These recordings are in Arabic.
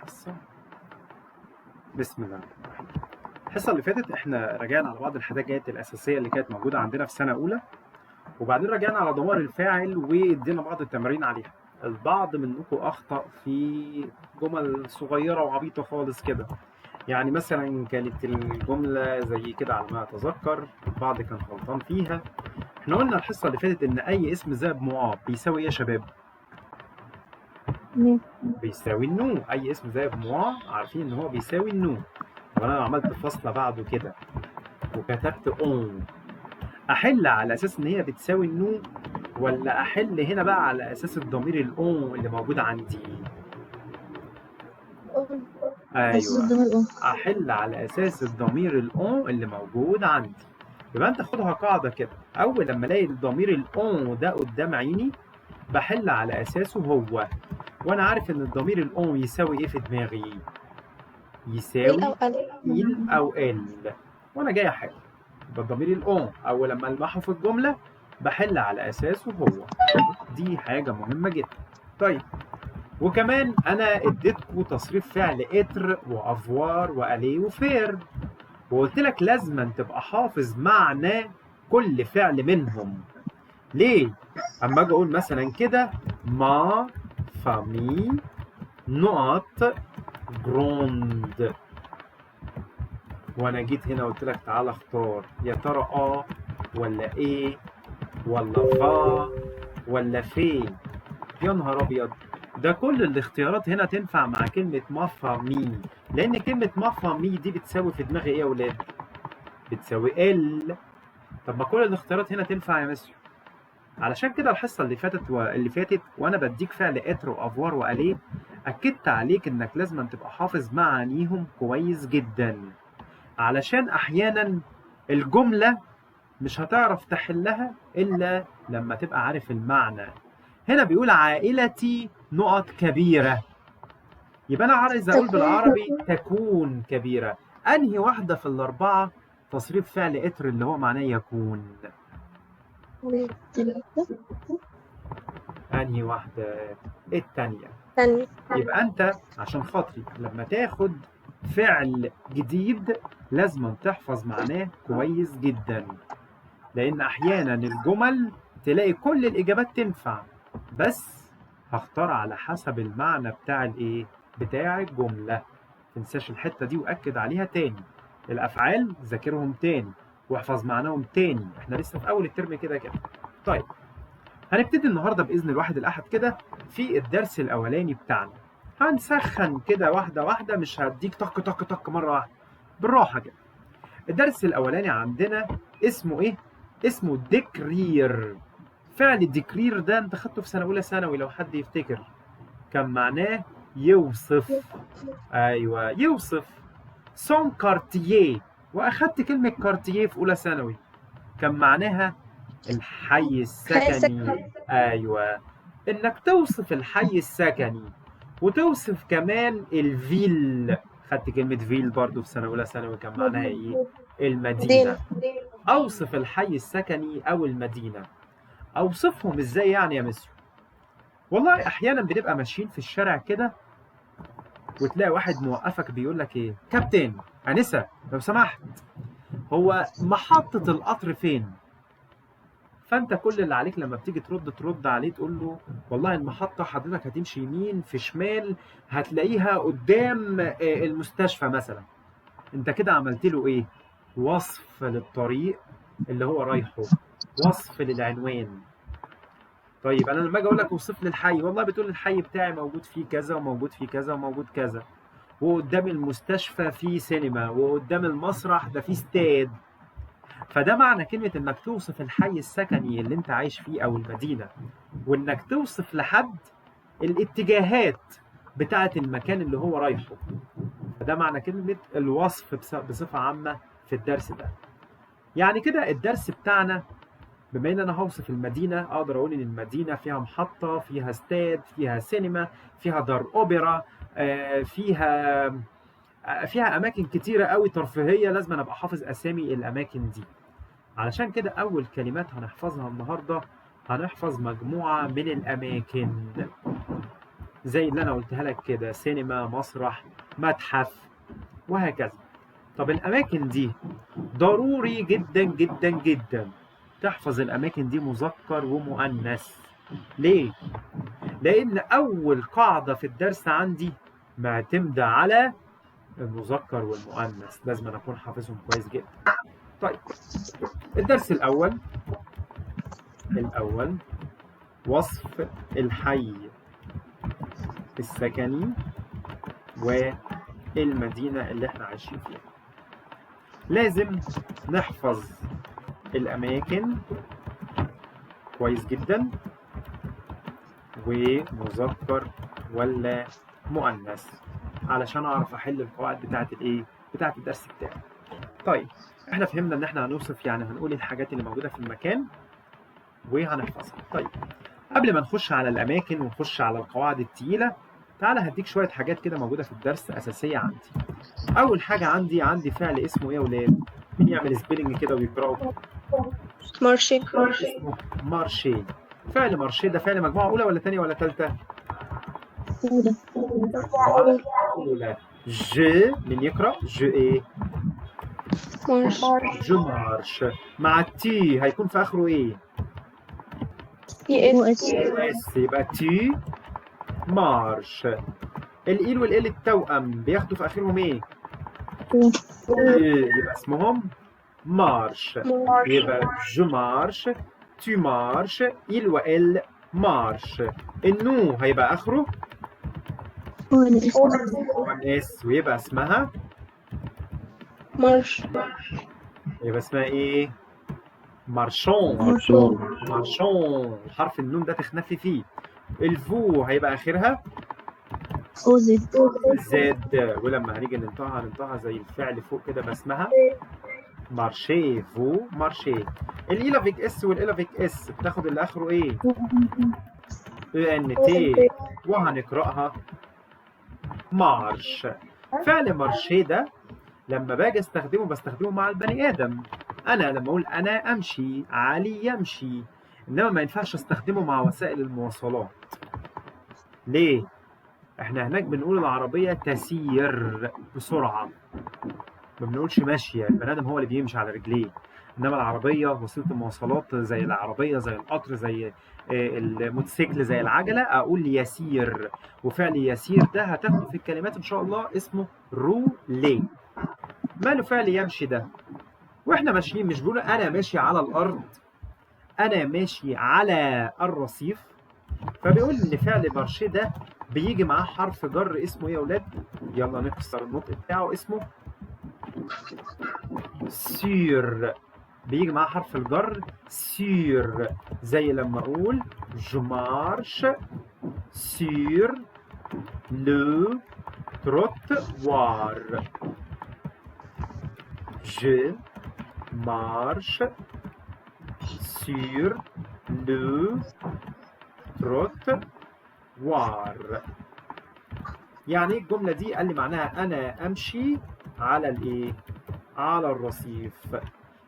الحصة. بسم الله. الحصة اللي فاتت احنا راجعنا على بعض الحاجات الأساسية اللي كانت موجودة عندنا في سنة أولى، وبعدين راجعنا على ضمائر الفاعل وادينا بعض التمارين عليها. البعض منكم أخطأ في جمل صغيرة وعبيطة خالص كده، يعني مثلا كانت الجملة زي كده على ما أتذكر، البعض كان غلطان فيها. احنا قلنا الحصة اللي فاتت إن أي اسم زائد معاب بيساوي إيه يا شباب؟ بيساوي النون. أي اسم زائد معاب عارفين إن هو بيساوي النون. طب أنا لو عملت فاصلة بعده كده وكتبت اون، احل على اساس ان هي بتساوي النون، ولا احل هنا بقى على اساس الضمير الاون اللي موجود عندي؟ ايوه، احل على اساس الضمير الاون اللي موجود عندي. يبقى انت خدها قاعده كده، اول لما الاقي الضمير الاون ده قدام عيني بحل على اساسه هو، وانا عارف ان الضمير الاون يساوي ايه في دماغي؟ يساوي ال او ال، وانا جاي احل. يبقى الضمير الاون اول لما المحه في الجمله بحل على اساسه هو. دي حاجه مهمه جدا. طيب، وكمان انا اديتكم تصريف فعل اتر وافوار والي وفير، وقلت لك لازم تبقى حافظ معنى كل فعل منهم. ليه؟ اما اجي اقول مثلا كده ما فامي نقط جروند، وانا جيت هنا قلت لك تعالى اختار يا ترى ولا ايه ولا فا ولا في. يا نهار ابيض، ده كل الاختيارات هنا تنفع مع كلمة مافا مي، لأن كلمة مافا مي دي بتساوي في دماغي إيه يا ولاد؟ بتساوي ال. طب ما كل الاختيارات هنا تنفع يا مستر. علشان كده الحصة اللي فاتت وأنا بديك فعل إتر وأفوار وأليه، أكدت عليك إنك لازم تبقى حافظ معانيهم كويس جدا، علشان أحيانا الجملة مش هتعرف تحلها إلا لما تبقى عارف المعنى. هنا بيقول عائلتي نقط كبيرة، يبقى أنا عايز أقول بالعربي تكون كبيرة. أنهي واحدة في الأربعة تصريف فعل إتر اللي هو معناه يكون؟ أنهي واحدة؟ التانية. يبقى أنت عشان خاطري لما تاخد فعل جديد لازم تحفظ معناه كويس جدا، لأن أحيانا الجمل تلاقي كل الإجابات تنفع، بس هختار على حسب المعنى بتاع الإيه؟ بتاع الجملة. متنساش الحتة دي وأكد عليها تاني. الأفعال ذاكرهم تاني واحفظ معناهم تاني، احنا لسه في أول الترم كده كده. طيب، هنبتدي النهارده بإذن الواحد الأحد كده في الدرس الأولاني بتاعنا. هنسخن كده واحدة واحدة، مش هديك طق طق طق مرة واحدة، بالراحة كده. الدرس الأولاني عندنا اسمه إيه؟ اسمه ديكرير. فعل ديكرير ده أنت خدته في سنة أولى ثانوي لو حد يفتكر، كان معناه يوصف. أيوه، يوصف. سون كارتيه، وأخدت كلمة كارتيه في أولى ثانوي، كان معناها الحي السكني. أيوه، إنك توصف الحي السكني وتوصف كمان الفيل. خدت كلمة فيل برضو في سنة أولى ثانوي، كان معناها إيه؟ المدينة. أوصف الحي السكني أو المدينة. أوصفهم إزاي يعني يا مستر؟ والله أحيانا بنبقى ماشيين في الشارع كده وتلاقي واحد موقفك بيقول لك إيه؟ كابتن أنسة لو سمحت، هو محطة القطر فين؟ فأنت كل اللي عليك لما بتيجي ترد عليه تقول له والله المحطة حضرتك هتمشي يمين في شمال هتلاقيها قدام المستشفى مثلا. أنت كده عملت له إيه؟ وصف للطريق اللي هو رايحه، وصف للعنوان. طيب انا لما اجي اقول لك اوصف لي الحي، والله بتقول الحي بتاعي موجود فيه كذا وموجود فيه كذا وموجود كذا، وقدام المستشفى فيه سينما، وقدام المسرح ده فيه استاد. فده معنى كلمة انك توصف الحي السكني اللي انت عايش فيه او المدينة، وانك توصف لحد الاتجاهات بتاعة المكان اللي هو رايحه. فده معنى كلمة الوصف بصفة عامة في الدرس ده. يعني كده الدرس بتاعنا، بما ان انا هوصف المدينه اقدر اقول ان المدينه فيها محطه، فيها استاد، فيها سينما، فيها دار اوبرا، فيها اماكن كتيره قوي ترفيهيه. لازم أنا ابقى حافظ اسامي الاماكن دي. علشان كده اول كلمات هنحفظها النهارده هنحفظ مجموعه من الاماكن، زي اللي أنا قلتها لك كده، سينما، مسرح، متحف، وهكذا. طب الأماكن دي ضروري جدا جدا جدا تحفظ الأماكن دي مذكر ومؤنث. ليه؟ لأن أول قاعدة في الدرس عندي معتمدة على المذكر والمؤنث، لازم أكون حافظهم كويس جدا. طيب الدرس الأول وصف الحي السكني والمدينة اللي احنا عايشين فيها. لازم نحفظ الأماكن كويس جدا، ومذكر ولا مؤنث، علشان أعرف أحل القواعد بتاعت الإيه؟ بتاعت الدرس بتاعي. طيب احنا فهمنا إن احنا هنوصف، يعني هنقول الحاجات اللي موجودة في المكان وهنحفظها. طيب قبل ما نخش على الأماكن ونخش على القواعد التقيلة، تعالى هديك شوية حاجات كده موجودة في الدرس أساسية عندي. أول حاجة عندي فعل اسمه إيه يا ولاد؟ مين يعمل سبيلنج كده ويقرأه؟ مارشي. اسمه مارشي. فعل مارشي ده فعل مجموعة أولى ولا تانية ولا تالتة؟ أولى. ج، مين يقرأ؟ ج إيه؟ مارش. جو مارش. مع التي هيكون في آخره إيه؟ اس، يبقى تي مارش. الإيل والإل التوأم بياخدوا في آخرهم إيه؟ يبقى اسمهم مارش. يبقى جو مارش، تو مارش، إل وإل مارش. النو هيبقى آخره اس، ويبقى اسمها مارش. يبقى اسمها إيه؟ مارشون. مارشون. حرف النون ده تخنفي فيه. الفو هيبقى آخرها زد، ولما هنيجي ننطقها زي الفعل فوق كده بقى اسمها مارشي. فو مارشي. الإيلافيك اس والإيلافيك اس بتاخد اللي آخره إيه؟ ان تي، وهنقرأها مارش. فعل مارشي ده لما باجي استخدمه بستخدمه مع البني آدم. أنا لما أقول أنا أمشي، علي يمشي، إنما ما ينفعش استخدمه مع وسائل المواصلات. ليه؟ إحنا هناك بنقول العربية تسير بسرعة، ما بنقولش ماشية. البني آدم هو اللي بيمشي على رجليه، إنما العربية وسيلة المواصلات، زي العربية زي القطر زي الموتوسيكل زي العجلة، أقول يسير. وفعل يسير ده هتاخده في الكلمات إن شاء الله اسمه رولي. ماله فعل يمشي ده؟ واحنا ماشيين مش بقول انا ماشي على الارض، انا ماشي على الرصيف. فبيقول ان فعل مارشي ده بيجي معاه حرف جر اسمه ايه يا اولاد؟ يلا نكسر النطق بتاعه، اسمه سير. بيجي معاه حرف الجر سير، زي لما اقول جو مارش سير لو تروتوار. Je marche sur le trottoir. يعني ايه الجملة دي؟ قال لي معناها أنا أمشي على الإيه؟ على الرصيف.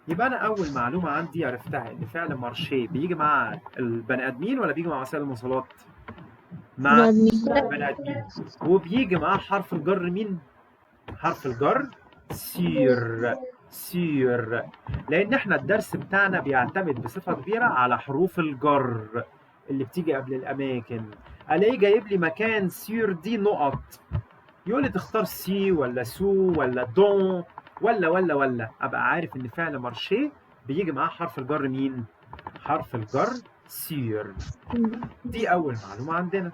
يبقى أنا أول معلومة عندي عرفتها إن فعل مارشي بيجي مع البني آدمين ولا بيجي مع وسائل المواصلات؟ مع البني آدمين. وبيجي معاه حرف الجر مين؟ حرف الجر سير. سير، لأن احنا الدرس بتاعنا بيعتمد بصفة كبيرة على حروف الجر اللي بتيجي قبل الأماكن. ألاقيه جايب لي مكان سير دي نقط، يقول لي تختار سي ولا سو ولا دون ولا أبقى عارف إن فعل مارشي بيجي معاه حرف الجر مين؟ حرف الجر سير. دي أول معلومة عندنا.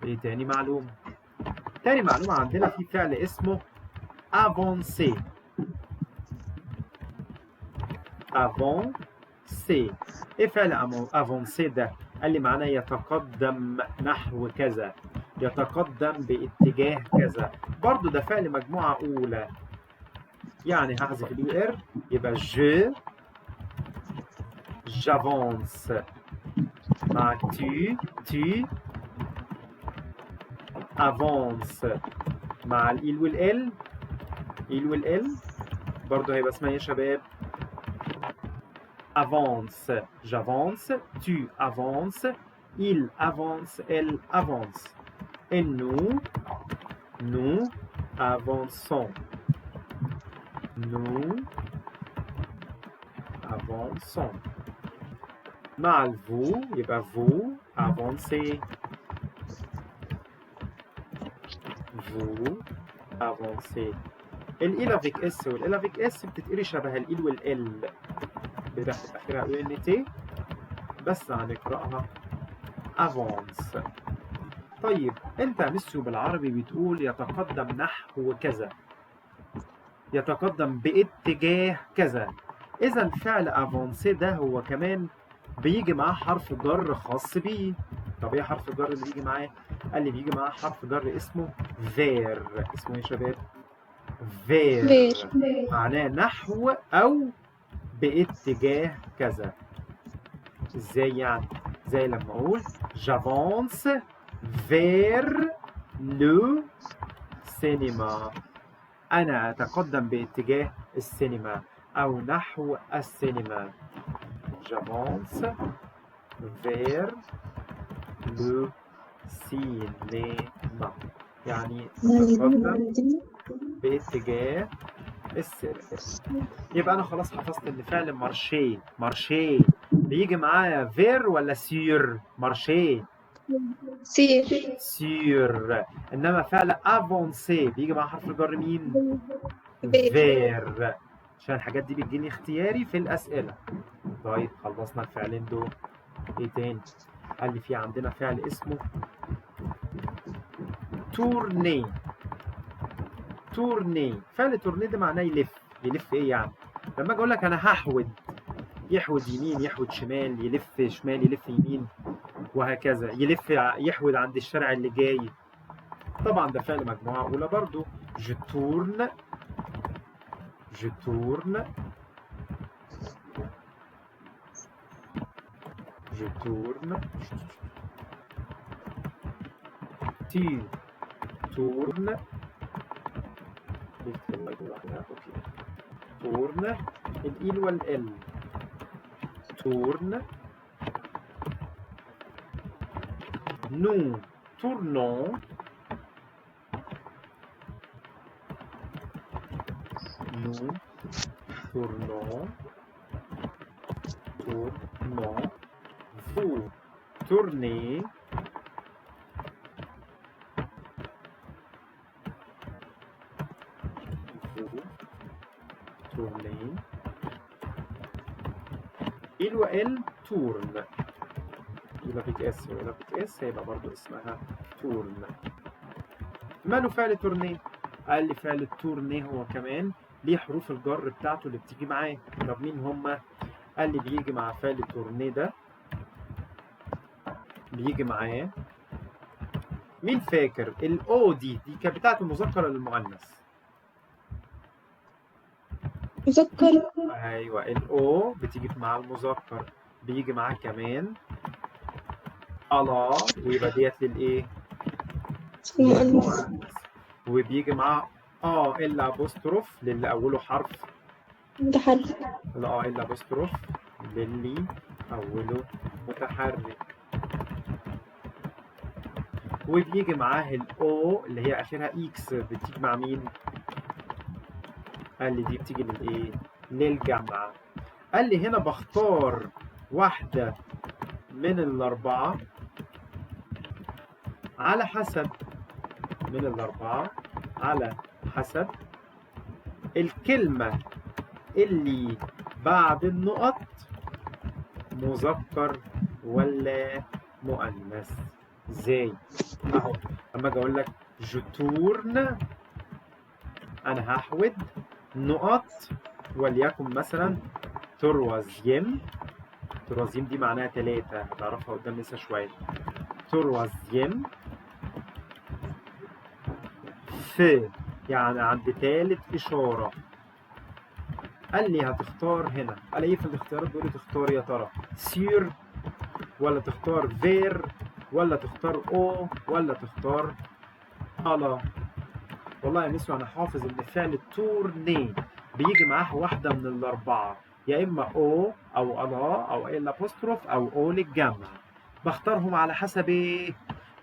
إيه تاني معلومة؟ تاني معلومة عندنا في فعل اسمه avancer. avancer. ايه فعل avancer ده؟ قال لي معناه يتقدم نحو كذا، يتقدم باتجاه كذا. برضو ده فعل مجموعة أولى، يعني هحذف اليو ار يبقى j'avance. مع tu avance. مع الإل والإل، إل والإل برضه هيبقى اسمها ايه يا شباب؟ avance. j'avance، tu avances، il avance، elle avance. et nous avançons. Nous avançons. مع vous يبقى vous avancez. Vous avancez. ال avec S وال avec S بتتقري شبه ال وال بتاخد آخرها UNT بس هنقرأها avance. طيب أنت يا ميسيو بالعربي بتقول يتقدم نحو كذا، يتقدم باتجاه كذا. إذا الفعل افونسي ده هو كمان بيجي معاه حرف جر خاص بيه. طب إيه حرف الجر اللي بيجي معاه؟ قال لي بيجي معاه حرف جر اسمه فير. اسمه إيه يا شباب؟ فير. معناه نحو أو باتجاه كذا. إزاي يعني؟ زي لما أقول j'avance vers le cinéma. أنا أتقدم باتجاه السينما أو نحو السينما. J'avance vers le cinéma. يعني أتقدم باتجاه السينما. يبقى أنا خلاص حفظت إن فعل مارشي بيجي معايا فير ولا سير؟ مارشي سير. إنما فعل افونسي بيجي مع حرف الجر مين؟ فير. عشان الحاجات دي بتجيني اختياري في الأسئلة. طيب خلصنا الفعلين دول. إيه تاني؟ قال لي في عندنا فعل اسمه تورني. تورني. فعل تورني ده معناه يلف. يلف إيه يعني؟ لما أجي أقول لك أنا هحود، يحود يمين يحود شمال، يلف شمال يلف يمين وهكذا. يلف يحود عند الشارع اللي جاي. طبعا ده فعل مجموعة أولى برضو. je tourne tu tournes tourne الإل والإل. tourne. nous tournons. Nous tournons. Vous tournez. Vous tournez. Il و elle tourne. يبقى فيك اس ويبقى فيك اس هيبقى برضه اسمها تورن. ماله فعل تورني؟ قال لي فعل التورني هو كمان ليه حروف الجر بتاعته اللي بتيجي معاه. طب مين هما؟ قال لي بيجي مع فعل التورني ده بيجي معاه مين فاكر؟ الاو دي كانت بتاعت المذكر ولا المؤنث؟ مذكر. ايوه الاو بتيجي مع المذكر. بيجي معاه كمان الله ويبقى ديت للايه؟ المؤنث. وبيجي معاه الا ابوستروف للي اوله حرف متحرك. لا الا ابوستروف للي اوله متحرك. وبيجي معاه الاو اللي هي اخرها اكس. بتيجي مع مين؟ قال لي دي بتيجي للايه؟ للجمع. قال لي هنا بختار واحدة من الأربعة على حسب على حسب الكلمة اللي بعد النقط مذكر ولا مؤنث. ازاي؟ اهو لما اجي اقول لك جو تورن انا هحود نقط وليكن مثلا تروازيم. تروازيم دي معناها 3 هتعرفها قدام لسه شويه. تروازيم في يعني عند ثالث اشاره. قال لي هتختار هنا. قال ايه في الاختيارات؟ بيقول لي تختار يا ترى سير ولا تختار فير ولا تختار او ولا تختار الا. والله يا ميسو انا حافظ ان فعل تورني بيجي معاه واحده من الاربعه، يا اما او او الا او ال ابوستروف او او للجمع. بختارهم على حسب ايه؟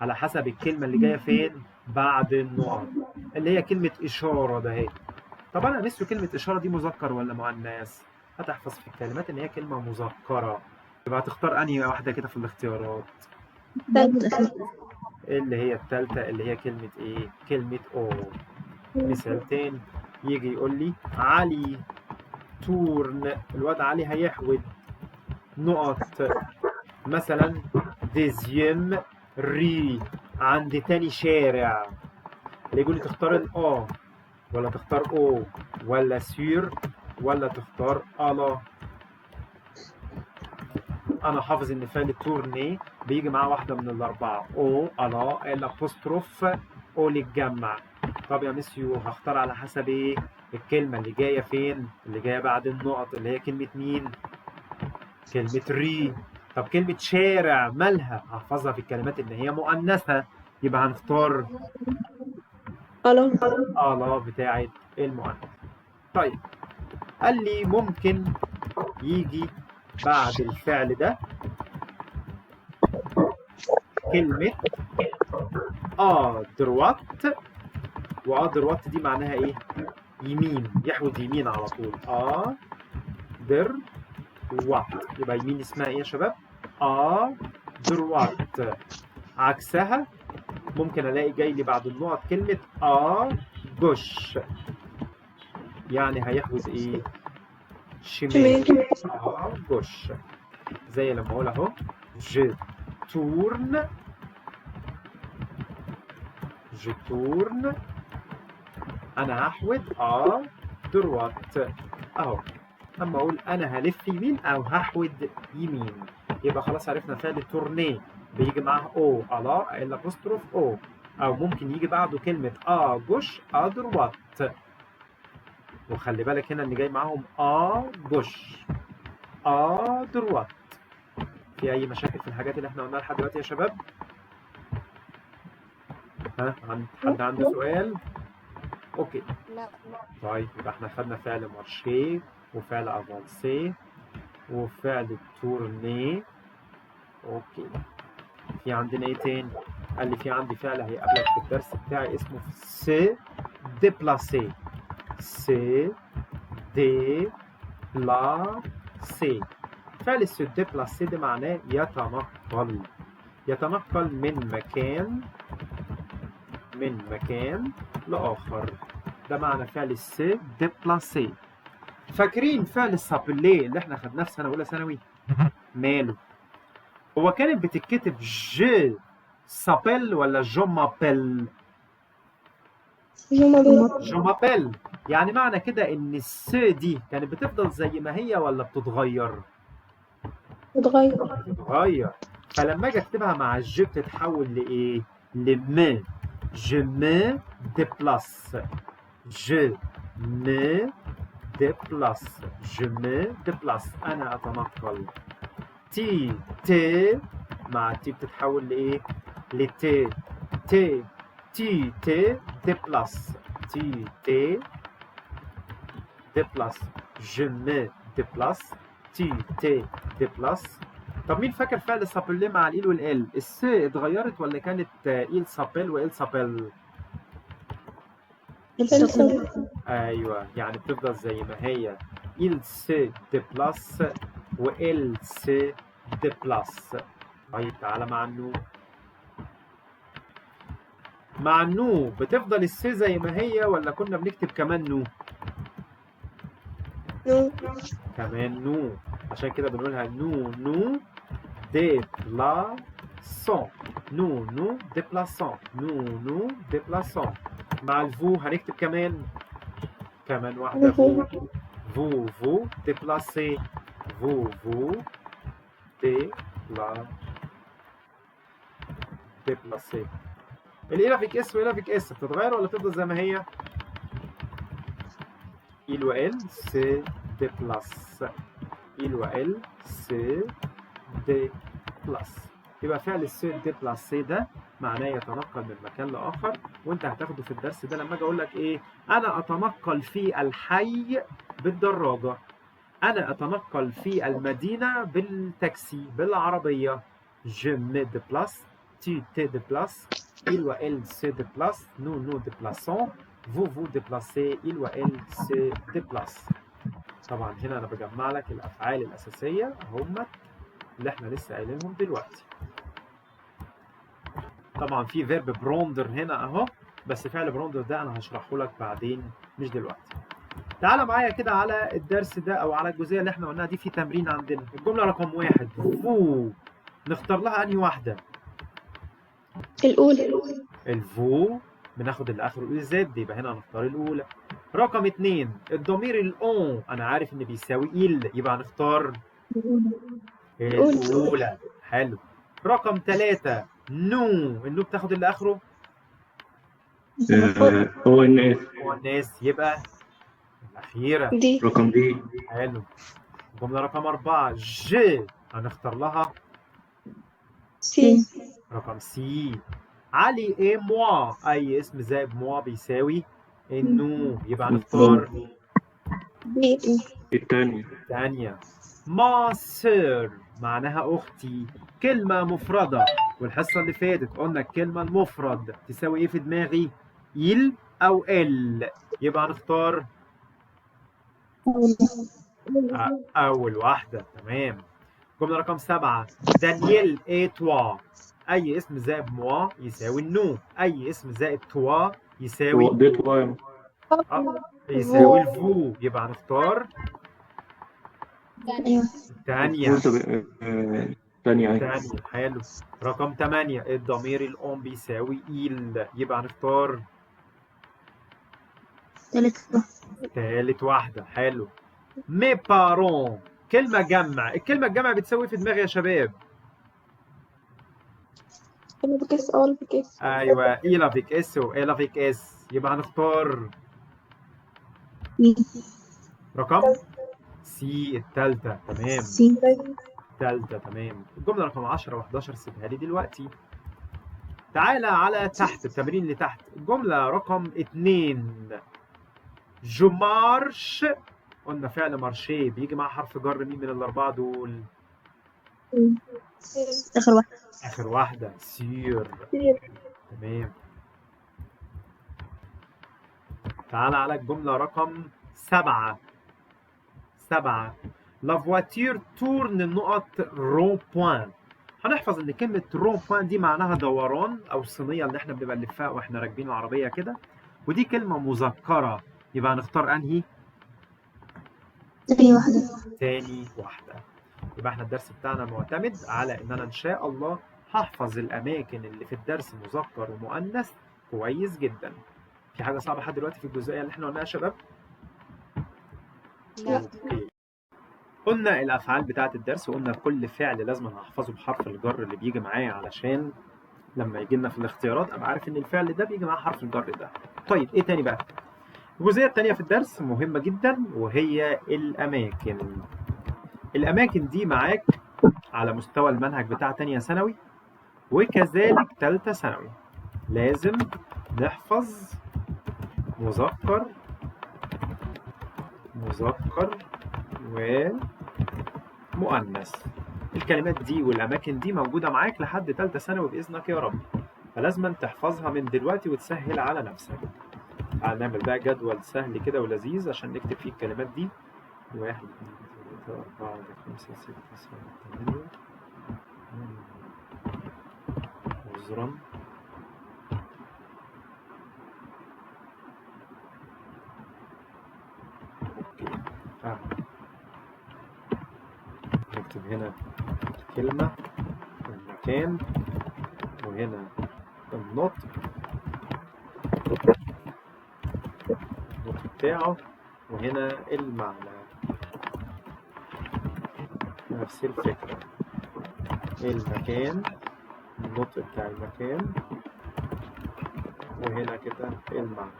على حسب الكلمة اللي جاية فين بعد النقط، اللي هي كلمة إشارة ده اهي. طب أنا نسيت كلمة إشارة دي مذكر ولا مؤنث؟ هتحفظ في الكلمات إن هي كلمة مذكرة، يبقى هتختار أنهي واحدة كده في الاختيارات؟ اللي هي التالتة اللي هي كلمة إيه؟ كلمة أو. مثال تاني يجي يقول لي علي تورن، الواد علي هيحود نقط. مثلا ديزيوم ري، عند تاني شارع. اللي يقول لي تختار الآ ولا تختار أو ولا سير ولا تختار ألا. أنا حافظ إن فعل تورني بيجي معاه واحدة من الأربعة، أو ألا الأبوستروف أو للجمع. طب يا ميسيو هختار على حسب إيه؟ الكلمة اللي جاية فين؟ اللي جاية بعد النقط اللي هي كلمة مين؟ كلمة ري. طب كلمة شارع مالها؟ هحفظها في الكلمات إن هي مؤنثة، يبقى هنختار ألا بتاعت المؤنث. طيب قال لي ممكن يجي بعد الفعل ده كلمة دروات، دروات دي معناها ايه؟ يمين، يحود يمين على طول. دروات يبقى يمين اسمها ايه يا شباب؟ دروات. عكسها ممكن الاقي جاي لي بعد النقط كلمة جوش، يعني هيحود ايه؟ شمال. جوش. زي لما اقول اهو je tourne، je tourne، انا هحود دروات اهو. اما اقول انا هلف يمين او هحود يمين، يبقى خلاص عرفنا فعل تورني بيجي معاه او الا الابوستروف او ممكن يجي بعده كلمه جوش دروات. وخلي بالك هنا اللي جاي معاهم جوش دروات. في اي مشاكل في الحاجات اللي احنا قلناها لحد دلوقتي يا شباب؟ ها حد عنده سؤال؟ اوكي. لا. طيب يبقى احنا خدنا فعل مارشي وفعل افانسي وفعل تورني. اوكي. في عندنا ايه تاني؟ قال لي في عندي فعل هيقابلك في الدرس بتاعي اسمه سي ديبلاسي. سي ديبلاسي. فعل سي ديبلاسي ده معناه يتنقل، يتنقل من مكان لآخر. ده معنى فعل سي ديبلاسي. فاكرين فعل سابلي اللي احنا خدناه في سنة أولى ثانوي؟ ماله؟ هو كانت بتتكتب جو سابيل ولا جو مابيل؟ جو مابيل. يعني معنى كده إن الس دي كانت بتفضل زي ما هي ولا بتتغير؟ بتتغير. فلما أجي أكتبها مع الجو بتتحول لإيه؟ لم. je me déplace. je me déplace. je me déplace. أنا أتنقل. تي مع تي بتتحول لإيه؟ لتي. تي déplace. تي déplace. je me déplace. تي déplace. طب مين فاكر فعل سابيل مع الإيل والإل؟ الس اتغيرت ولا كانت إيل سابيل وإيل سابيل؟ ايوه، يعني بتفضل زي ما هي. il se déplace و elle se déplace. طيب تعالى مع النو. مع النو بتفضل الس زي ما هي ولا كنا بنكتب كمان نو؟ كمان نو، عشان كده بنقولها نو déplaçant. نو déplaçant. نو déplaçant. مع الفو هنكتب كمان واحدة vous déplacez. vous déplacez. الإيه فيك اس وإيه فيك اس بتتغير ولا بتفضل زي ما هي؟ il و elle se déplace. il و elle se déplace. يبقى فعل se déplacer ده معناه يتنقل من مكان لآخر، وانت هتاخده في الدرس ده لما اجي اقول لك ايه؟ انا اتنقل في الحي بالدراجة، انا اتنقل في المدينة بالتاكسي بالعربية. je me déplace tu te déplaces, il ou elle se déplace, nous nous déplaçons, vous vous déplacez, il ou elle se déplace. طبعا هنا انا بجمع لك الافعال الاساسيه هم اللي احنا لسه قايلينهم دلوقتي. طبعا في فيرب بروندر هنا اهو، بس فعل بروندر ده انا هشرحه لك بعدين مش دلوقتي. تعالى معايا كده على الدرس ده او على الجزئيه اللي احنا قلناها دي. في تمرين عندنا الجمله رقم 1 فو، نختار لها انهي واحده؟ الأولى. الفو بناخد اللي اخره اي زد، يبقى هنا هنختار الاولى. رقم 2 الضمير الاون انا عارف ان بيساوي إل، يبقى هنختار الاولى. حلو. رقم 3 نو، النو بتاخد اللي اخره هو الناس. هو الناس، يبقى الاخيره دي. رقم دي. حلو. الجمله رقم 4 ج، هنختار لها سي. رقم سي. علي ايه موا، اي اسم زائد موا بيساوي النو، يبقى هنختار بي. الثانية. ما سير معناها اختي، كلمة مفردة، والحصة اللي فاتت قلنا الكلمة المفرد تساوي ايه في دماغي؟ إل أو ال، يبقى هنختار أول واحدة. تمام. جملة رقم 7 دانييل اي توا، أي اسم زائد موا يساوي النو، أي اسم زائد توا يساوي يساوي الفو، يبقى هنختار الثانية. ثانية. حلو. رقم 8 الضمير الأم بيساوي إيل، يبقى هنختار ثالث واحدة. حلو. مي بارون كلمة جمع، الكلمة الجمع بتساوي في دماغي يا شباب؟ أنا بكس أول بكس. أيوه إيل افيك إس وإيل افيك إس، يبقى هنختار رقم سي الثالثة. تمام. الثالثة. تمام. الجملة رقم 10 و11 سيبها لي دلوقتي. تعالى على تحت التمرين اللي تحت. الجملة رقم 2 جو مارش، قلنا فعل مارشي بيجي مع حرف جر، مين من الأربعة دول؟ آخر واحدة. آخر واحدة سير. تمام. تعالى على الجملة رقم 7 لا فواتير تورن النقط رون بوان. هنحفظ ان كلمة رون بوان دي معناها دوران او الصينية اللي احنا بنبقى نلفها واحنا راكبين العربية كده، ودي كلمة مذكرة، يبقى هنختار انهي؟ تاني واحدة. تاني واحدة. يبقى احنا الدرس بتاعنا معتمد على ان انا ان شاء الله هحفظ الاماكن اللي في الدرس مذكر ومؤنث كويس جدا. في حاجة صعبة لحد دلوقتي في الجزئية اللي احنا قلناها يا شباب؟ لا. اوكي. قلنا الافعال بتاعه الدرس، وقلنا كل فعل لازم هحفظه بحرف الجر اللي بيجي معايا علشان لما يجي لنا في الاختيارات ابقى عارف ان الفعل ده بيجي معاه حرف الجر ده. طيب ايه تاني بقى؟ الجزئيه الثانيه في الدرس مهمه جدا وهي الاماكن. الاماكن دي معاك على مستوى المنهج بتاع تانية ثانوي وكذلك ثالثه ثانوي، لازم نحفظ مذكر ومؤنث. الكلمات دي والأماكن دي موجودة معاك لحد تالتة ثانوي بإذنك يا رب، فلازم تحفظها من دلوقتي وتسهل على نفسك. تعال نعمل بقى جدول سهل كده ولذيذ عشان نكتب فيه الكلمات دي. 1 2 3 4 5 6 7 8 عذرا. نكتب هنا الكلمة والمكان، وهنا النطق بتاعه، وهنا المعنى. نفس الفكرة، المكان، النطق بتاع المكان، وهنا كده المعنى.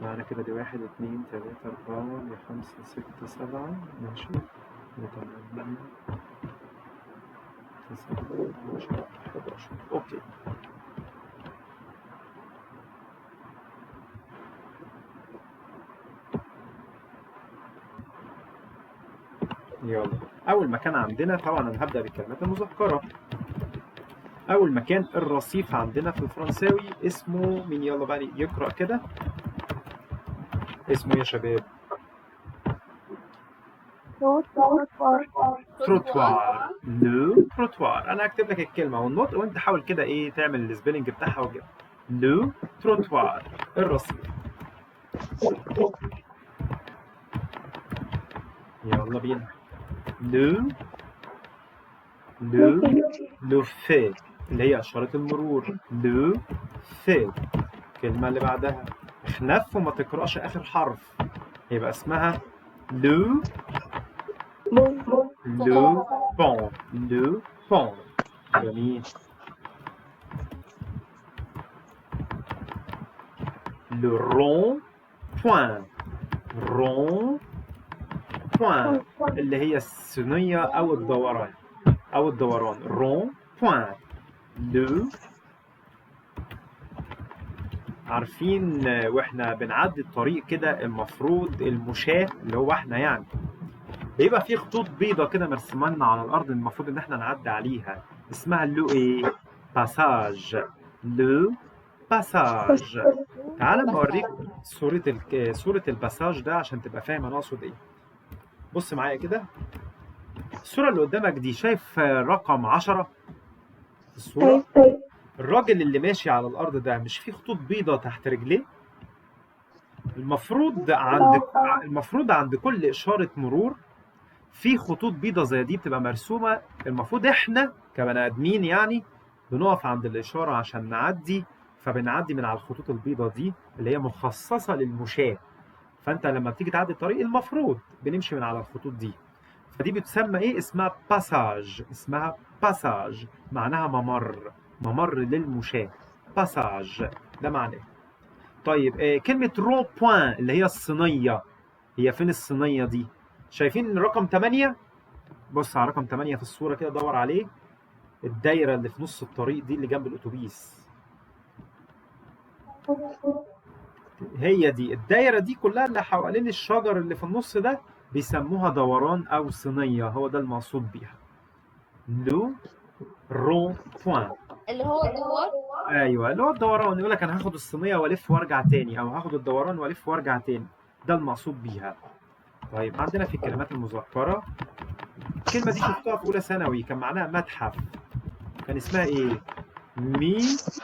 معنى كده دي 1 2 3 4 5 6 7 ماشي 8 9 10 11. اوكي. يلا اول مكان عندنا طبعا انا هبدا بالكلمات المذكره. أول مكان الرصيف عندنا في الفرنساوي اسمه مين؟ يلا بقى يقرأ كده. اسمه يا شباب؟ تروتوار. لو تروتوار. أنا هكتب لك الكلمة والنطق وأنت حاول كده إيه تعمل السبيلنج بتاعها وكده. لو تروتوار، الرصيف. يلا بينا. لو في اللي هي إشارة المرور. لو في. الكلمة اللي بعدها اخنف وما تقرأش آخر حرف، يبقى اسمها لو بون. لو بون. جميل. لو رون بوين. رون بوين اللي هي الثنية أو الدوران أو الدوران. رون بوين. لو. عارفين واحنا بنعدي الطريق كده المفروض المشاة اللي هو احنا يعني بيبقى في خطوط بيضة كده مرسومة لنا على الأرض المفروض إن احنا نعدي عليها، اسمها لو إيه؟ باساج. لو باساج. تعال نوريك صورة الباساج ده عشان تبقى فاهم أنا أقصد إيه. بص معايا كده. الصورة اللي قدامك دي شايف رقم 10 في الصورة؟ الراجل اللي ماشي على الأرض ده مش فيه خطوط بيضة تحت رجليه؟ المفروض عند كل إشارة مرور في خطوط بيضة زي دي بتبقى مرسومة. المفروض احنا كبني آدمين يعني بنقف عند الإشارة عشان نعدي، فبنعدي من على الخطوط البيضة دي اللي هي مخصصة للمشاة. فأنت لما بتيجي تعدي الطريق المفروض بنمشي من على الخطوط دي، فدي بتسمى إيه؟ اسمها باساج. اسمها باساج معناها ممر، ممر للمشاة. باساج ده معناه. طيب كلمة رو بوين اللي هي الصينية، هي فين الصينية دي؟ شايفين رقم 8؟ بص على رقم 8 في الصورة كده، دور عليه. الدايرة اللي في نص الطريق دي اللي جنب الأتوبيس، هي دي الدايرة دي كلها اللي حوالين الشجر اللي في النص ده بيسموها دوران أو صينية، هو ده المقصود بيها. لو رون بوين اللي هو الدوار. ايوه اللي هو الدوران. يقول لك انا هاخد الصينيه والف وارجع تاني، او هاخد الدوران والف وارجع تاني، ده المقصود بيها. طيب عندنا في الكلمات المذكره الكلمه دي شفتها في اولى ثانوي، كان معناها متحف. كان اسمها ايه؟ ميزي.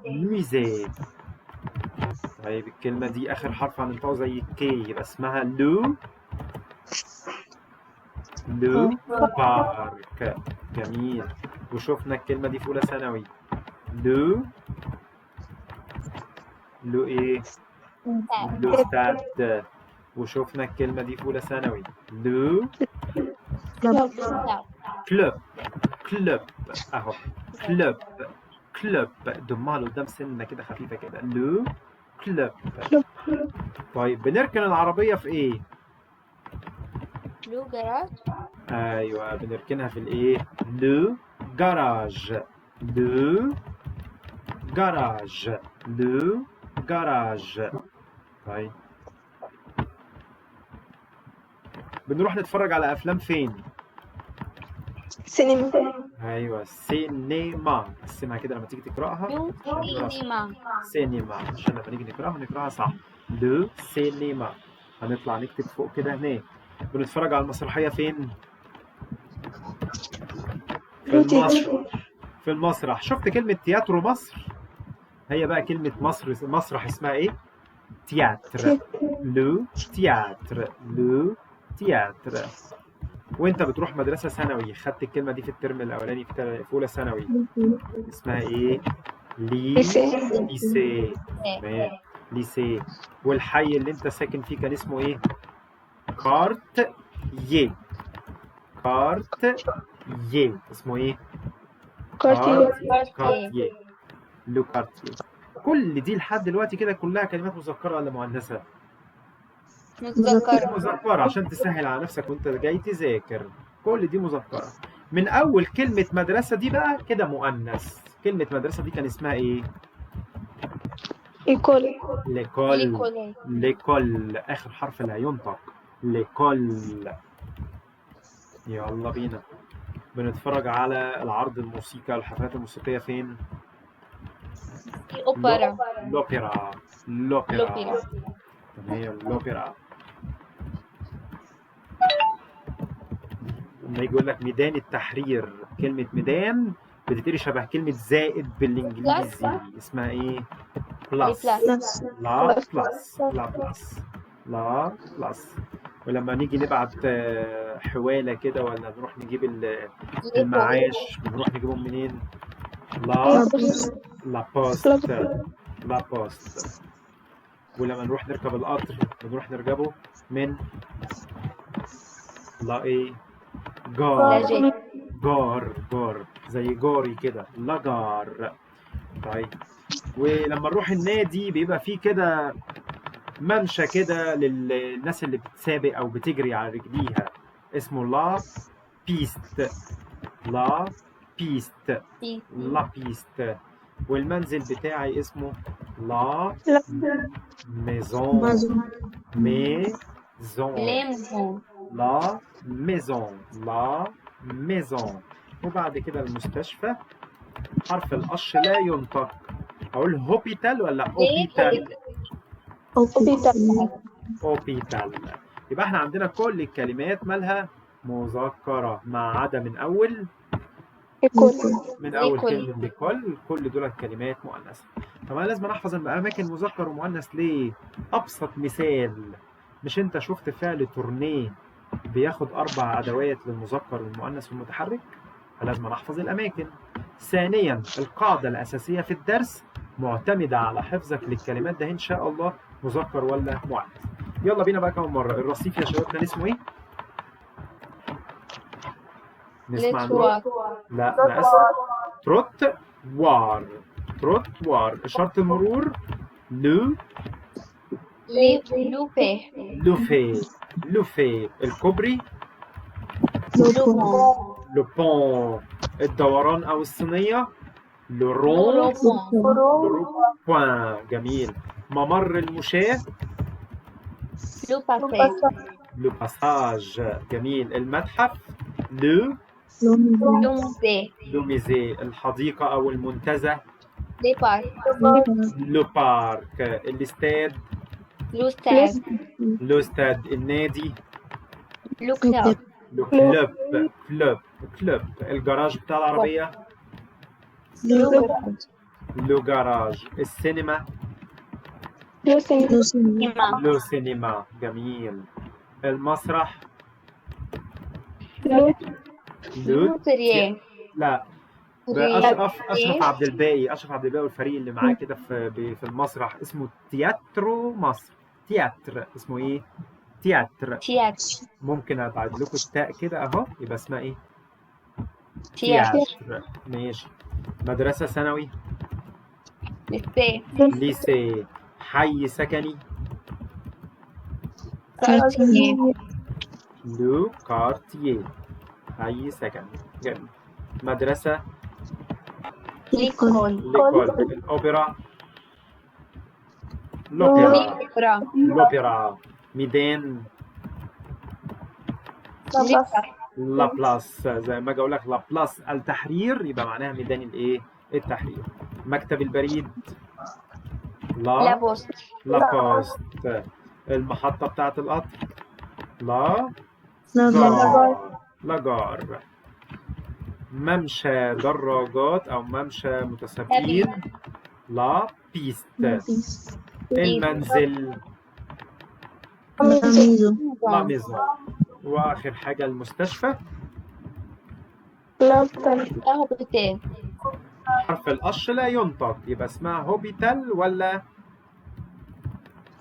ميزي. طيب الكلمه دي اخر حرف هننطقه زي الكي، يبقى اسمها لو بارك. جميل. وشوفنا الكلمة دي في أولى ثانوي. لو إيه؟ لو ستاد. وشوفنا الكلمة دي في أولى ثانوي. لو كلوب. كلوب أهو. كلوب ضمها لقدام سنة كده خفيفة كده. لو كلوب. طيب بنركن العربية في إيه؟ لو جراج. ايوه بنركنها في الايه؟ لو جراج. لو جراج. لو جراج. طيب بنروح نتفرج على افلام فين؟ سينما. ايوه سينما. قسمها كده لما تيجي تقراها. لو سينما. سينما عشان لما نيجي نقراها صح. لو سينما. هنطلع نكتب فوق كده هناك. بنتفرج على المسرحية فين؟ في المسرح. في المسرح. شفت كلمة تياترو مصر؟ هي بقى كلمة مصر مسرح اسمها ايه؟ تياتر. لو تياتر. لو تياتر. وانت بتروح مدرسة ثانوي خدت الكلمة دي في الترم الأولاني في أولى ثانوي، اسمها ايه؟ ليسي. تمام. ليسي. والحي اللي انت ساكن فيه كان اسمه ايه؟ كارتيه. كارتيه. اسمه ايه؟ كارتيه. لو كارتيه. كل دي لحد دلوقتي كده كلها كلمات مذكرة ولا مؤنثة؟ مذكرة عشان تسهل على نفسك وانت جاي تذاكر. كل دي مذكرة. من أول كلمة مدرسة دي بقى كده مؤنث. كلمة مدرسة دي كان اسمها ايه؟ إيكول. ليكول. ليكول. آخر حرف لا ينطق. ليكول. يلا بينا. بنتفرج على العرض الموسيقى الحفلات الموسيقية فين؟ أوبرا. الأوبرا. الأوبرا. تمام الأوبرا. لما يجي يقول لك ميدان التحرير، كلمة ميدان بتتقري شبه كلمة زائد بالإنجليزي، اسمها إيه؟ بلس. لا بلس. لا بلس. لا بلس. ولما نيجي نبعت حوالة كده ولا نروح نجيب المعاش بنروح نجيبهم منين؟ لا بوست. لا بوست. ولما نروح نركب القطر بنروح نركبه من لا ايه؟ جار. جار زي جاري كده، لا جار. طيب ولما نروح النادي بيبقى فيه كده ممشى كده للناس اللي بتسابق او بتجري على رجليها، اسمه لا بيست. لا بيست. لا بيست. والمنزل بتاعي اسمه لا ميزون. ميزون. لا ميزون. لا ميزون. وبعد كده المستشفى، حرف القش لا ينطق. اقول هوبيتال ولا اوبيتال؟ اوبيتال. يبقى احنا عندنا كل الكلمات مالها مذكرة ما عدا من اول كلمة بكل. كل دول كلمات مؤنثة. طب انا لازم احفظ الاماكن مذكر ومؤنث ليه؟ ابسط مثال، مش انت شفت فعل تورنيه بياخد 4 ادوات للمذكر والمؤنث والمتحرك؟ فلازم احفظ الاماكن. ثانيا القاعدة الاساسية في الدرس معتمدة على حفظك للكلمات ده ان شاء الله مذكر ولا مؤنث. يلا بينا بقى كمان مرة. الرصيف يا شباب كان اسمه ايه؟ نسمع لا انا اسف. تروت وار. تروت وار. إشارة المرور لوفي. الكوبري لوبون. الدوران او الصينية لورون بوان. جميل. ممر المشاة لو باساج. جميل. المتحف لو ميزي. الحديقة أو المنتزه لو بارك. الاستاد لو ستاد. النادي لو كلوب. الجراج بتاع العربية لو جراج. السينما لو سينما. جميل. المسرح لا أشرف عبد الباقي. أشرف عبد الباقي والفريق اللي معاه كده في المسرح اسمه تياترو مصر. تياتر. اسمه ايه؟ تياتر. ممكن ابعد لكم التاء كده اهو يبقى اسمها ايه؟ تياتر. ماشي. مدرسة ثانوي ليسي. حي سكني لو كارتيه. حي سكني. جميل. مدرسة ليكول. الأوبرا لوبيرا. ميدان لابلاس. زي ما اجي اقول لك لابلاس التحرير يبقى معناها ميدان الايه؟ التحرير. مكتب البريد لا بوست. المحطة بتاعت القطر لا جار. ممشى دراجات او ممشى متسابقين لا بيست. المنزل لا ميزون. واخر حاجة المستشفى حرف القش لا ينطق يبقى اسمها هوبيتال ولا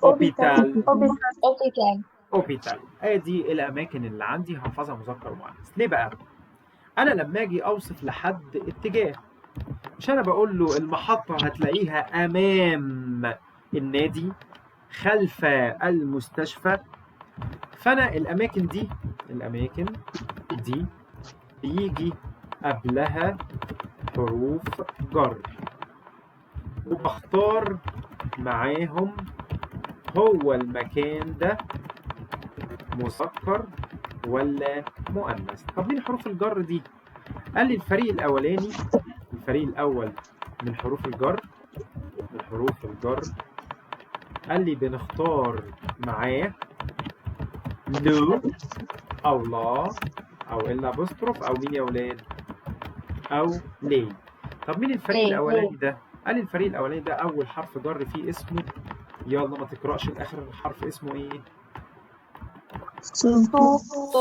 اوبيتال؟ اوبيتال. ادي الاماكن اللي عندي هحفظها مذكر ومؤنث. ليه بقى؟ انا لما اجي اوصف لحد اتجاه مش انا بقول له المحطة هتلاقيها امام النادي خلف المستشفى. فانا الاماكن دي بيجي قبلها حروف جر وبختار معاهم هو المكان ده مذكر ولا مؤنث. طب مين حروف الجر دي؟ قال لي الفريق الأول من حروف الجر، قال لي بنختار معاه لو أو لا أو إلا أبوستروف أو مين يا ولاد؟ أو ليه. طب مين الفريق الأولاني ده؟ قال لي الفريق الأولاني ده أول حرف جر فيه اسمه، يلا ما تقرأش الآخر الحرف اسمه إيه؟ سو.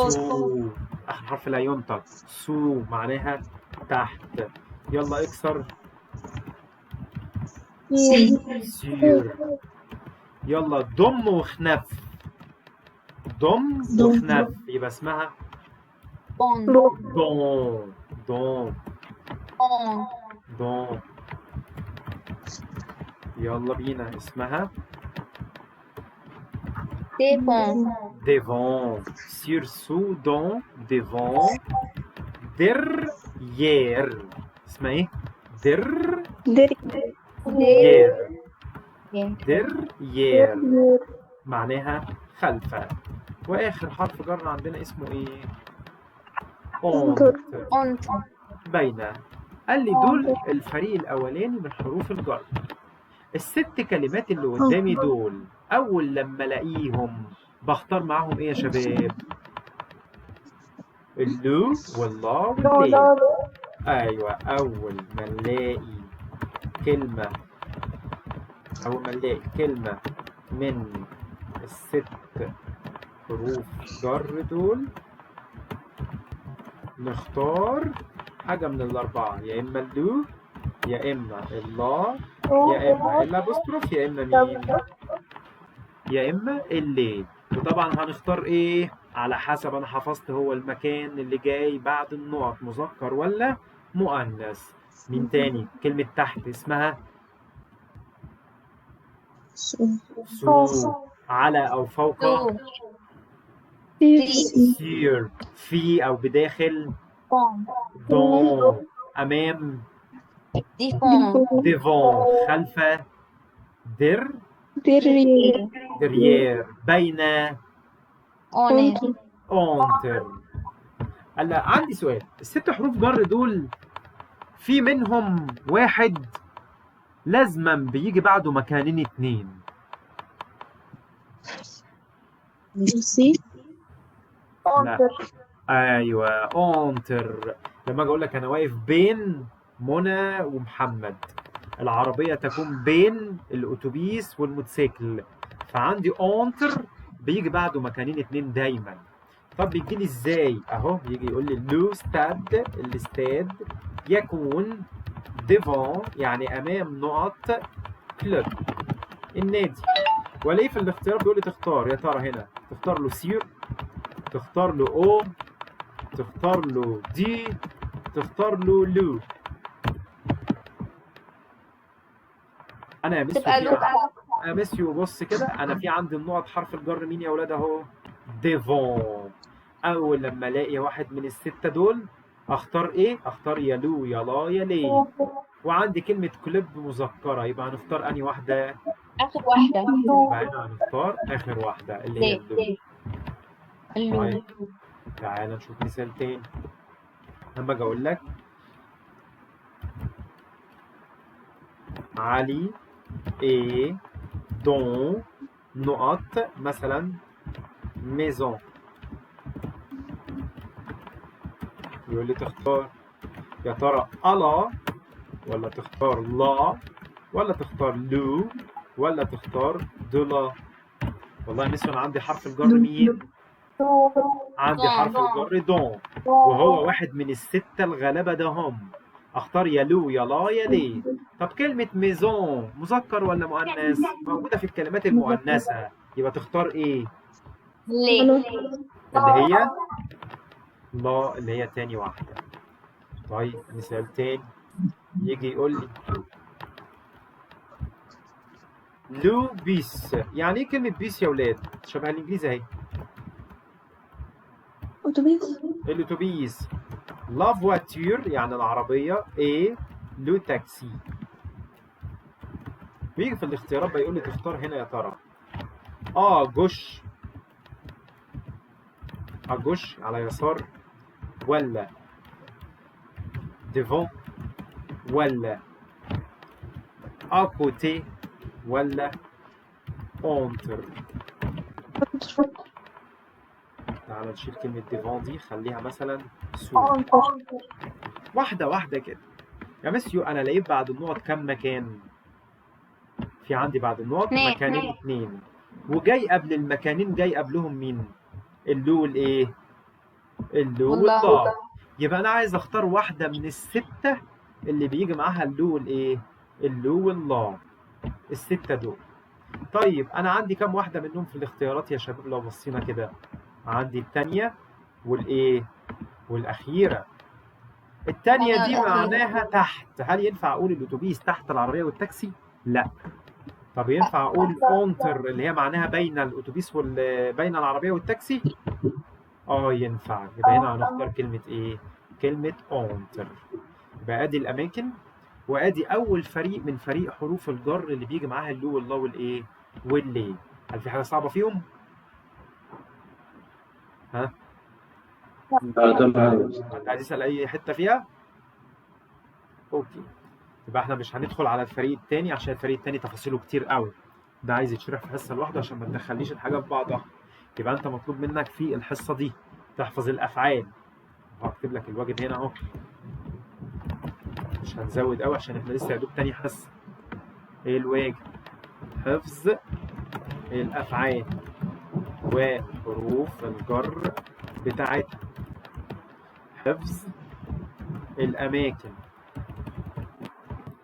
سو. آخر حرف لا ينطق. سو معناها تحت. يلا اكسر. سير. يلا ضم وخنف. ضم وخنف يبقى اسمها بون دون. دون. بون دون. يلا بينا اسمها ديفون devant. Sur, sous, dans, devant. derrière. اسمها ايه؟ derrière. derrière معناها خلفه. واخر حرف جر عندنا اسمه ايه؟ انظر. أنت باينه. قال لي دول الفريق الاولاني من حروف الجر. الست كلمات اللي قدامي دول اول لما الاقيهم بختار معاهم ايه يا شباب؟ اللو والله والليه. ايوه اول ما نلاقي كلمه من الست حروف جر دول نختار حاجه من الاربعه، يا اما اللو يا اما الله يا اما الابوستروف يا اما مين؟ يا اما الليل. وطبعا هنختار ايه على حسب انا حفظت هو المكان اللي جاي بعد النقط مذكر ولا مؤنث. مين تاني؟ كلمة تحت اسمها سو. على او فوق سير. في او بداخل بون دون. امام ديفون ديفون. خلف دريير. بين أوني اونتر. هلا عندي سؤال، الست حروف جر دول في منهم واحد لازما بيجي بعده مكانين اتنين. لا ايوه اونتر. لما اجي اقول لك انا واقف بين منى ومحمد، العربيه تكون بين الاتوبيس والموتوسيكل، فعندي اونتر بيجي بعده مكانين اتنين دايما. طب بيجي لي ازاي؟ اهو يجي يقول لي لو ستاد، الاستاد يكون ديفون يعني امام نقط كلوب النادي. والاقيه في الاختيار بيقول لي تختار، يا ترى هنا تختار له سير، تختار له او، تختار له دي، تختار له لو. انا يا ميسيو بص كده، انا في عندي النقط حرف الجر مين يا اولاد؟ اهو ديفون. اول لما الاقي واحد من السته دول اختار ايه؟ اختار يا لو يا لا يا ليه. وعندي كلمه كلوب مذكره، يبقى هنختار انهي واحده؟ آخر واحدة يبقى هنا هنختار اخر واحده اللي هي اللو. اللو. طيب تعالى نشوف مثال تاني. لما اجي اقول لك علي ايه دون نقط مثلا ميزون، يقول لي تختار يا ترى ألا ولا تختار لا ولا تختار لو ولا تختار دولا. والله يا ميسون عندي حرف الجر مين؟ عندي حرف الجر دون، وهو واحد من الستة الغلبة ده هم. اختار يا لو يا لا يا ليه. طب كلمة ميزون مذكر ولا مؤنث؟ موجودة في الكلمات المؤنثة، يبقى تختار ايه؟ ليه اللي هي لا، اللي هي تاني واحدة. طيب مثال تاني يجي يقول لي لو بيس. يعني ايه كلمة بيس يا ولاد؟ شبه الانجليزي اهي. أتوبيس. الاتوبيس. لا فواتور يعني العربية. ايه لو تاكسي. بيجي في الاختيارات بيقول لي تختار هنا يا ترى جوش، جوش على يسار، ولا devant ولا à côté ولا entre. تعالى نشيل كلمة devant دي، خليها مثلا سور. واحدة واحدة كده. يا مسيو أنا لقيت بعد النقط كم مكان؟ في عندي بعد النقط اتنين. مكانين اتنين، وجاي قبل المكانين جاي قبلهم مين؟ اللو والإيه؟ اللو والله. والله. يبقى أنا عايز أختار واحدة من الستة اللي بيجي معاها اللو والإيه؟ اللو والله. الستة دول. طيب أنا عندي كم واحدة منهم في الاختيارات يا شباب لو بصينا كده؟ عندي التانية والإيه؟ والأخيرة. التانية دي الأخيرة. معناها تحت. هل ينفع أقول الأتوبيس تحت العربية والتاكسي؟ لا. طب ينفع أقول أونتر اللي هي معناها بين الأتوبيس بين العربية والتاكسي؟ ينفع. يبقى هنا هنختار كلمة إيه؟ كلمة أونتر. يبقى أدي الأماكن، وأدي أول فريق من فريق حروف الجر اللي بيجي معاها اللو والله والإيه؟ واللي. هل في حاجة صعبة فيهم؟ ها؟ تمام. عايز تسأل أي حتة فيها؟ أوكي. يبقى احنا مش هندخل على الفريق التاني عشان الفريق التاني تفاصيله كتير قوي. ده عايز يتشرح في حصة لوحده عشان ما تدخليش الحاجة في بعضها. يبقى انت مطلوب منك في الحصة دي تحفظ الأفعال. هكتب لك الواجب هنا اهو. مش هنزود قوي عشان احنا لسه يا دوب تاني حصة. ايه الواجب؟ حفظ الأفعال وحروف الجر بتاعتها. حفظ الأماكن.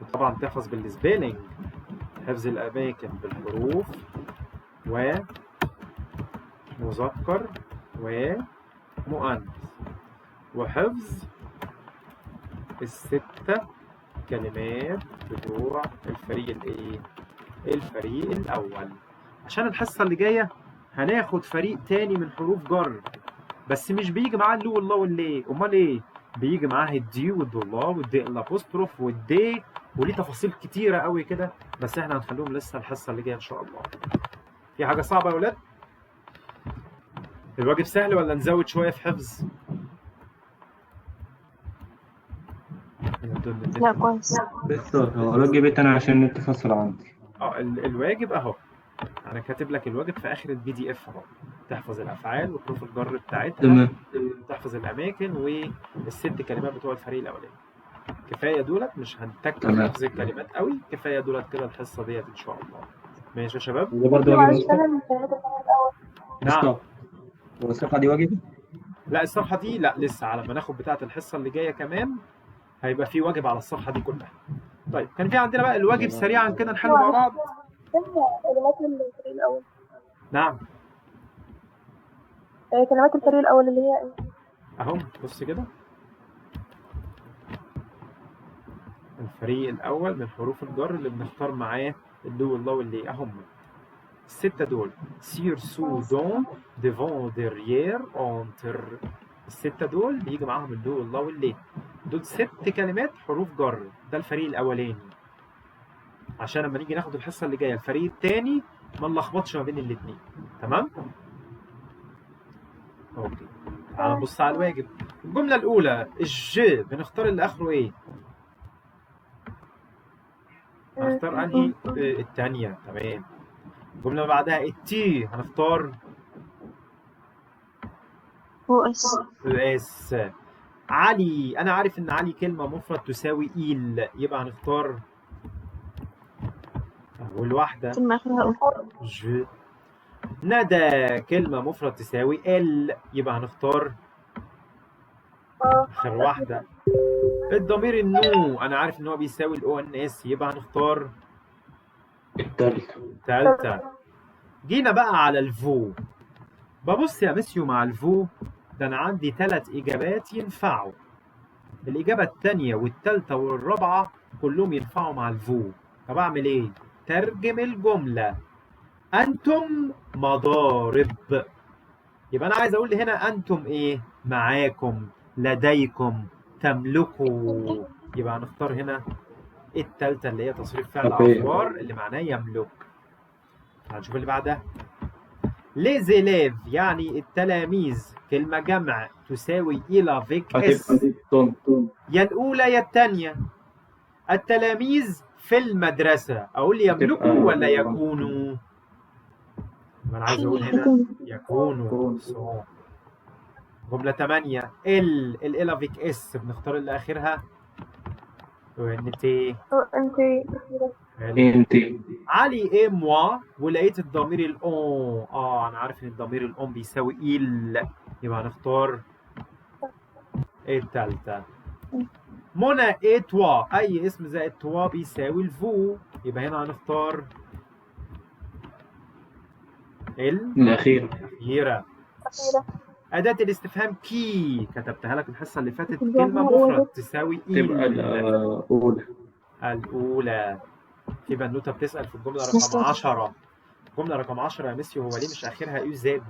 وطبعا تحفظ بالسبيلنج. حفظ الأماكن بالحروف ومذكر ومؤنث. وحفظ الستة كلمات بتوع الفريق الإيه؟ الفريق الأول. عشان الحصة اللي جاية هناخد فريق تاني من حروف جر، بس مش بيجي معاه اللو والله واللي. أمال إيه؟ بيجي معاه الدي والدولار والدي الأبوستروف والدي، وليه تفاصيل كتيرة قوي كده، بس احنا هنخليهم لسه الحصة اللي جاية إن شاء الله. في حاجة صعبة يا ولاد؟ الواجب سهل ولا نزود شوية في حفظ؟ لا كويس. بس هو الواجب انا عشان النت فصل عندي. الواجب اهو. انا كاتب لك الواجب في اخر البي دي اف اهو. تحفظ الافعال وحروف الجر بتاعتها. تمام. تحفظ الاماكن والست كلمات بتوع الفريق الاولاني. كفايه دولت، مش هنتك تمام. حفظ الكلمات قوي. كفايه دولت كده الحصه ديت ان شاء الله. ماشي يا شباب؟ ده برضه واجب معلش مستر؟ انا من الكلمات الأول. نعم. هو الصفحة دي واجب؟ لا الصفحه دي لا، لسه على ما ناخد بتاعه الحصه اللي جايه كمان هيبقى في واجب على الصفحه دي كلها. طيب كان في عندنا بقى الواجب سريعا كده نحله مع بعض. كلمات الفريق الأول. نعم. كلمات الفريق الأول اللي هي ايه؟ اهو بص كده. الفريق الأول من حروف الجر اللي بنختار معاه اللو والله واللي أهم. الستة دول سير سو دون ديفون ديريير أونتر. الستة دول بيجي معاهم اللو والله واللي. دول 6 كلمات حروف جر. ده الفريق الأولاني. عشان لما نيجي ناخد الحصة اللي جاية الفريق التاني ما نلخبطش ما بين الاتنين. تمام؟ أوكي. تعال نبص على الواجب. الجملة الأولى الج بنختار اللي آخره إيه؟ هنختار انهي؟ الثانية. تمام. الجملة اللي بعدها التي هنختار هو اس. اس. علي، أنا عارف إن علي كلمة مفرد تساوي إيل، يبقى هنختار أول واحدة كلمة آخرها ج. ندى كلمة مفرد تساوي ال، يبقى هنختار آخر واحدة. الضمير النو أنا عارف إن هو بيساوي الأو إن إس، يبقى هنختار التالتة. جينا بقى على الفو. ببص يا مسيو مع الفو ده أنا عندي 3 إجابات ينفعوا. الإجابة الثانية والثالثة والرابعة كلهم ينفعوا مع الفو. طب أعمل إيه؟ ترجم الجملة. أنتم مضارب. يبقى أنا عايز أقول لي هنا أنتم إيه؟ معاكم، لديكم، تملكوا. يبقى هنختار هنا الثالثة اللي هي تصريف فعل أفوار اللي معناه يملك. هنشوف اللي بعدها. les élèves يعني التلاميذ كلمة جمع تساوي إل افيك هتبقى اس، طن. يا الأولى يا التانية. التلاميذ في المدرسة، أقول يملكوا ولا يكونوا؟ ما أنا عايز أقول هنا يكونوا. جملة 8 ال افيك اس بنختار اللي آخرها انت. انت. علي ايه موا، ولقيت الضمير الأون. أنا عارف إن الضمير الأون بيساوي إل، يبقى هنختار التالتة. منى ايه توا، أي اسم زائد توا بيساوي الفو، يبقى هنا هنختار الأخيرة. أداة الاستفهام كي كتبتها لك الحصة اللي فاتت، كلمة مفرد تساوي تبقى إل. الأولى. في بنوتة بتسأل في الجملة رقم 10. جملة رقم 10 يا ميسيو، هو ليه مش آخرها يو زد؟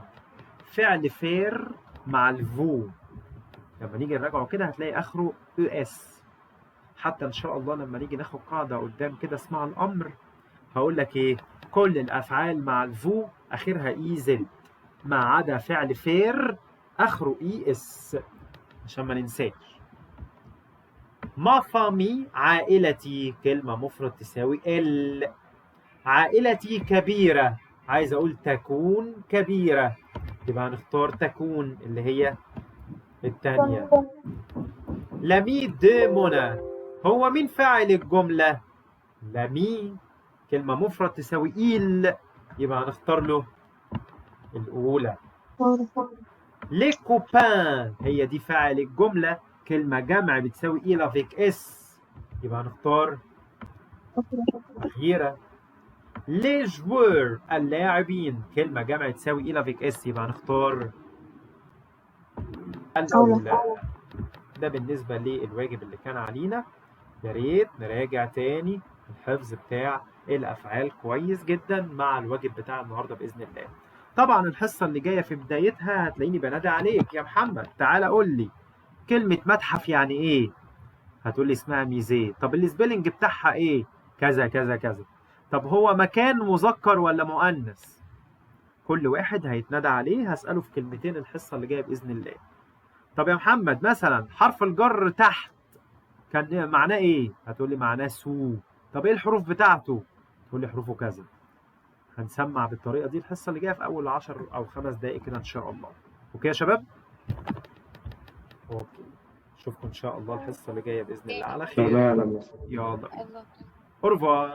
فعل فير مع الفو، لما نيجي نراجعه كده هتلاقي آخره يو اس. حتى إن شاء الله لما نيجي ناخد قاعدة قدام كده اسمها الأمر، هقول لك إيه؟ كل الأفعال مع الفو آخرها إي زد، ما عدا فعل فير آخره إي اس، عشان ما ننساش. ما فامي عائلتي، كلمة مفرد تساوي ال. عائلتي كبيرة، عايز أقول تكون كبيرة، يبقى هنختار تكون اللي هي الثانية. لامي دي منى، هو مين فاعل الجملة؟ لامي كلمة مفرد تساوي إيل، يبقى هنختار له الأولى. لي كوبان، هي دي فاعل الجملة، كلمة جمع بتساوي إيل افيك اس، يبقى هنختار الأخيرة. لي جوور، اللاعبين، كلمة جمع تساوي إيل افيك اس، يبقى هنختار الأولى. ده بالنسبة للواجب اللي كان علينا. يا ريت نراجع تاني الحفظ بتاع الأفعال كويس جدا مع الواجب بتاع النهاردة بإذن الله. طبعا الحصة اللي جاية في بدايتها هتلاقيني بنادي عليك يا محمد تعالى قول لي كلمة متحف يعني إيه؟ هتقول لي اسمها ميزيه. طب السبيلنج بتاعها إيه؟ كذا كذا كذا. طب هو مكان مذكر ولا مؤنث؟ كل واحد هيتنادى عليه هسأله في كلمتين الحصة اللي جاية بإذن الله. طب يا محمد مثلا حرف الجر تحت كان معناه ايه؟ هتقول لي معناه سو. طب ايه الحروف بتاعته؟ تقول لي حروفه كذا. هنسمع بالطريقه دي الحصه اللي جايه في اول 10 او 5 دقائق كده ان شاء الله. اوكي يا شباب؟ اوكي، اشوفكم ان شاء الله الحصه اللي جايه باذن الله على خير. يلا اورفوار.